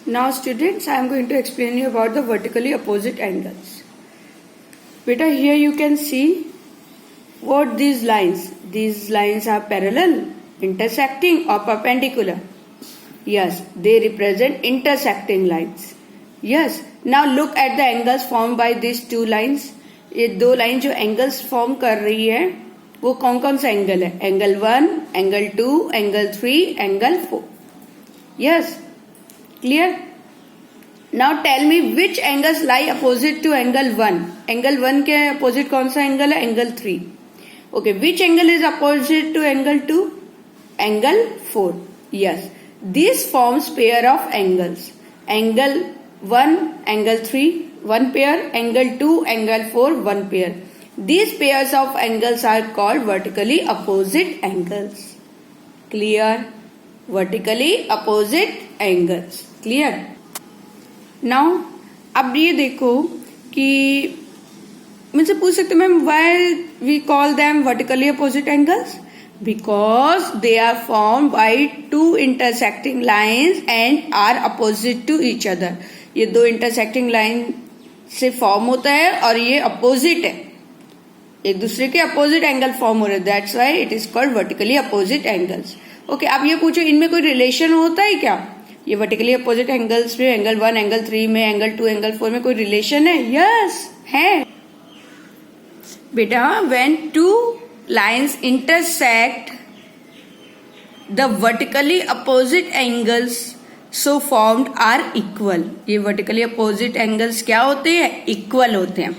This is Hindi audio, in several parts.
Now students, I am going to explain you about the vertically opposite angles. Beta, here you can see what these lines. These lines are parallel, intersecting or perpendicular. Yes, they represent intersecting lines. Yes, now look at the angles formed by these two lines. ये दो लाइन जो एंगल्स फॉर्म कर रही है वो कौन कौन सा एंगल है? Angle 1, angle 2, angle 3, angle 4. Yes, clear? Now tell me which angles lie opposite to angle 1. Angle 1 के अपोजिट कौन सा एंगल है? Angle 3. Okay, which angle is opposite to angle 2? Angle 4. Yes, this forms pair of angles. Angle 1, angle 3, one pair, angle 2, angle 4, one pair. These pairs of angles are called vertically opposite angles. Clear? Vertically opposite angles. Clear? Now, अब ये देखो कि मुझसे पूछ सकते ma'am why we call them vertically opposite angles? Because they are formed by two intersecting lines and are opposite to each other. ये दो इंटरसेक्टिंग लाइन से फॉर्म होता है और ये अपोजिट है, एक दूसरे के अपोजिट एंगल फॉर्म हो रहे हैं. That's why it is called vertically opposite angles. Okay, आप ये पूछो इनमें कोई रिलेशन होता है क्या? ये वर्टिकली अपोजिट एंगल्स में एंगल 1, एंगल 3 में, एंगल 2, एंगल 4 में कोई रिलेशन है? यस, है बेटा. When two lines intersect the vertically opposite angles so formed are equal. ये वर्टिकली अपोजिट एंगल्स क्या होते हैं? इक्वल होते हैं.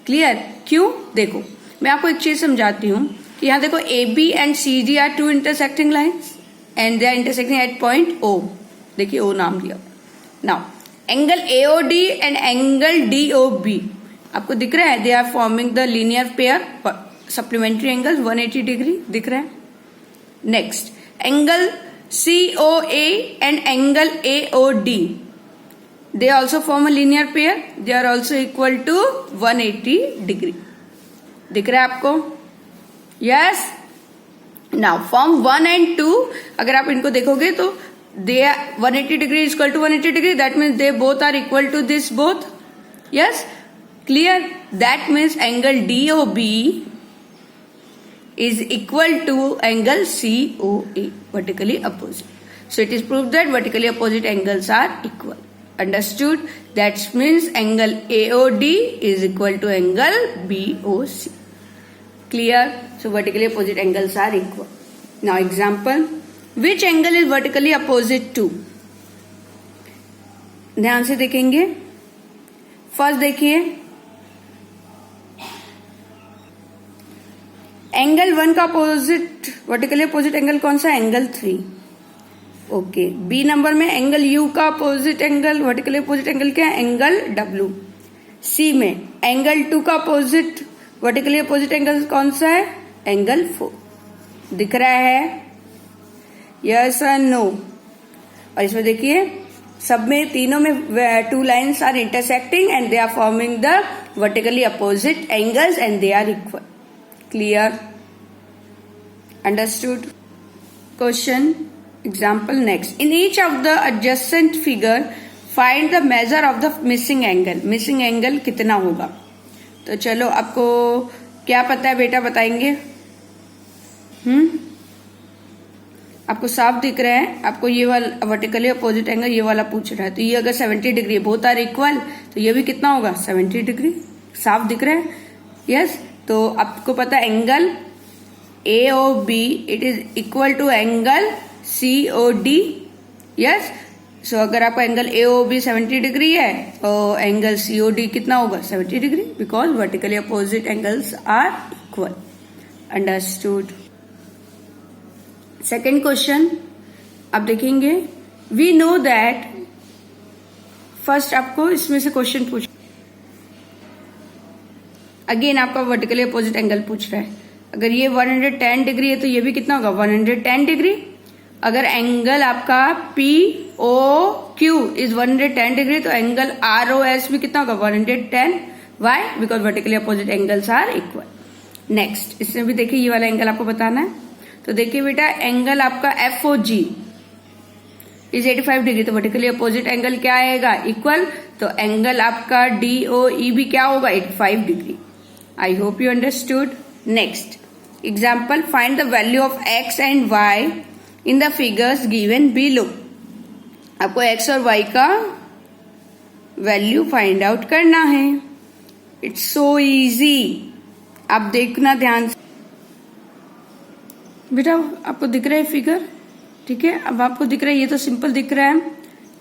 क्लियर? क्यों? देखो मैं आपको एक चीज समझाती हूं कि यहां देखो A B and C D are two intersecting lines and they are intersecting at point O. देखिए ओ नाम दिया. Now angle A O D and angle D O B आपको दिख रहा है. They are forming the linear pair supplementary angle 180 degree दिख रहा है. Next angle COA and angle AOD, they also form a linear pair. They are also equal to 180 degree. दिख रहा है आपको? Yes. Now from 1 and 2 अगर आप इनको देखोगे तो they are 180 degree is equal to 180 degree. That means they both are equal to this both. Yes. Clear? That means angle DOB is equal to angle COA, vertically opposite. So it is proved that vertically opposite angles are equal. Understood? That means angle AOD is equal to angle BOC. Clear? So vertically opposite angles are equal. Now example, which angle is vertically opposite to? ध्यान से देखेंगे. फर्स्ट देखिए एंगल 1 का अपोजिट वर्टिकली अपोजिट एंगल कौन सा? एंगल 3. ओके, बी नंबर में एंगल यू का opposite angle vertically opposite angle क्या है? Angle W. सी में एंगल 2 का अपोजिट वर्टिकली अपोजिट एंगल कौन सा है? एंगल 4. दिख रहा है? यस और नो? और इसमें देखिए सब में तीनों में two lines are intersecting and they are forming the vertically opposite angles and they are equal. Clear? Understood? Question, example next. In each of the adjacent figure, find the measure of the missing angle. Missing angle कितना होगा? तो चलो आपको क्या पता है बेटा, बताएंगे? आपको साफ दिख रहा है. आपको ये वाला वर्टिकली अपोजिट एंगल ये वाला पूछ रहा है. तो ये अगर 70 डिग्री बोथ आर इक्वल तो ये भी कितना होगा? 70 डिग्री. साफ दिख रहा है? यस. तो आपको पता है angle AOB it is equal to angle COD. Yes. So अगर आपका एंगल AOB 70 डिग्री है तो एंगल COD कितना होगा? 70 degree, because vertically opposite angles are equal. Understood? Second question आप देखेंगे. वी नो दैट फर्स्ट आपको इसमें से क्वेश्चन पूछ अगेन आपका वर्टिकली अपोजिट एंगल पूछ रहा है. अगर ये 110 डिग्री है तो ये भी कितना होगा? 110 डिग्री. अगर एंगल आपका POQ इज 110 डिग्री तो एंगल ROS भी कितना होगा? 110. Why? Because vertically opposite angles are equal. Next इसमें भी देखिए ये वाला एंगल आपको बताना है. तो देखिए बेटा एंगल आपका FOG इज 85 डिग्री, तो वर्टिकली अपोजिट एंगल क्या आएगा, इक्वल। तो एंगल आपका DOE भी क्या होगा, 85 degree. I hope you understood. Next example, find the value of x and y in the figures given below. आपको x और y का वैल्यू फाइंड आउट करना है। इट्स सो इजी, आप देखना ध्यान से। बेटा आपको दिख रहा है फिगर, ठीक है। अब आपको दिख रहा है, ये तो सिंपल दिख रहा है,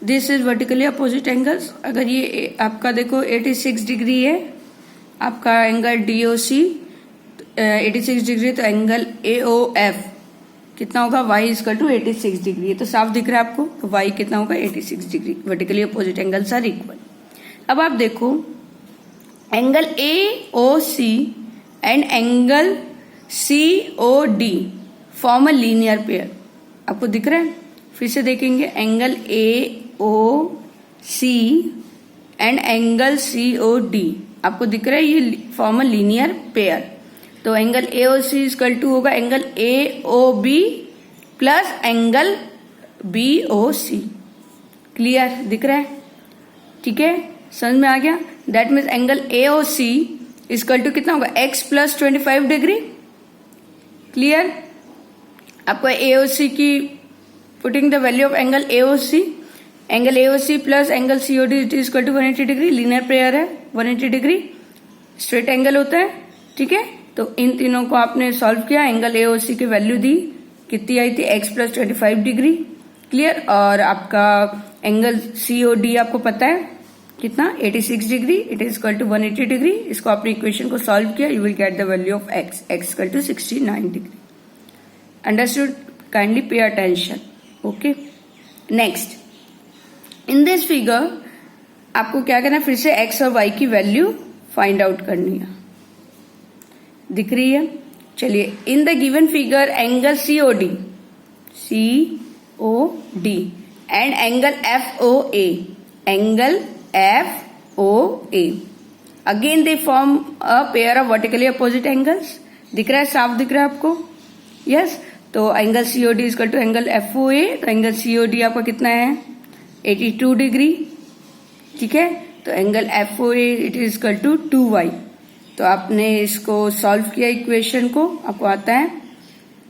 this is vertically opposite angles. अगर ये आपका देखो 86 डिग्री है, आपका एंगल DOC 86 डिग्री, तो एंगल AOF कितना होगा, y इक्वल टू 86 डिग्री। ये तो साफ दिख रहा है आपको, तो y कितना होगा, 86 degree. Vertically opposite angles are equal. अब आप देखो angle AOC and angle COD form a linear pair. आपको दिख रहा है, फिर से देखेंगे, angle AOC and angle COD आपको दिख रहा है, ये फॉर्म अ लीनियर पेयर। तो एंगल AOC इक्वल टू होगा angle AOB plus angle BOC। Clear दिख रहा है, ठीक है, समझ में आ गया। That means angle AOC equal to कितना होगा, x प्लस 25 डिग्री। क्लियर, आपको AOC की putting the value of angle AOC, angle AOC plus angle COD equal to 180 degree. Linear pair है, 180 डिग्री स्ट्रेट एंगल होता है, ठीक है। तो इन तीनों को आपने सॉल्व किया, एंगल AOC की वैल्यू दी, कितनी आई थी, x प्लस 25 डिग्री। क्लियर, और आपका एंगल COD आपको पता है कितना, 86 degree, it is equal to 180 degree. इसको आपने इक्वेशन को सॉल्व किया, you will get the value of x, x equal to 69 degree. Understood, kindly pay attention. Okay, next in this figure आपको क्या करना है, फिर से x और y की वैल्यू फाइंड आउट करनी है। दिख रही है, चलिए। In the given figure angle COD and angle FOA again they form a pair of vertically opposite angles. दिख रहा है, साफ दिख रहा है आपको, यस। तो angle COD equal to angle FOA, तो एंगल COD आपका कितना है, 82 डिग्री, ठीक है। तो angle FOA it is equal to 2y। तो आपने इसको सॉल्व किया इक्वेशन को, आपको आता है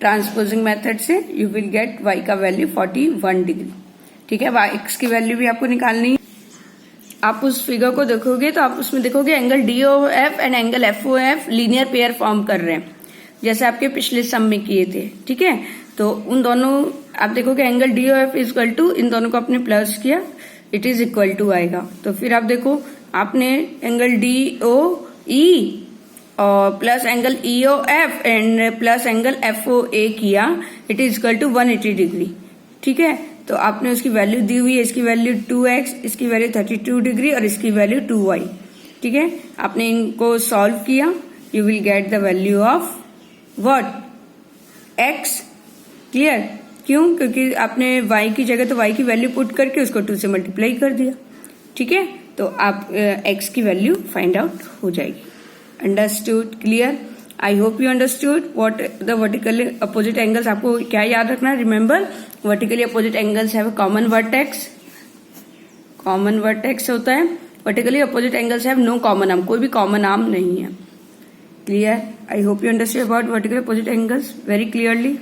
ट्रांसपोजिंग मेथड से, यू विल गेट y का वैल्यू 41 डिग्री, ठीक है। x की वैल्यू भी आपको निकालनी है। आप उस फिगर को देखोगे तो आप उसमें देखोगे angle DOF and angle FOF linear pair form कर रहे हैं, जैसे आपके पिछले सम में किए थे, ठीक है। तो उन दोनों आप देखोगे angle DOF is equal to, इन दोनों को आपने प्लस किया, इट इज इक्वल टू आएगा। तो फिर आप देखो, आपने एंगल DOE और plus angle EOF and plus angle FOA किया, it is equal to 180 degree, ठीक है। तो आपने उसकी वैल्यू दी हुई है, इसकी वैल्यू 2x, इसकी वैल्यू 32 डिग्री और इसकी वैल्यू 2y, ठीक है। आपने इनको सॉल्व किया, you will get the value of what, x। Clear, क्यों, क्योंकि आपने y की जगह तो y की वैल्यू पुट करके उसको 2 से मल्टीप्लाई कर दिया, ठीक है। तो आप x की वैल्यू फाइंड आउट हो जाएगी। Understood, clear. I hope you understood what the vertically opposite angles. आपको क्या याद रखना है, remember vertically opposite angles have common vertex, common vertex होता है। Vertically opposite angles have no common arm, कोई भी कॉमन आर्म नहीं है। Clear, I hope you understood about vertically opposite angles very clearly.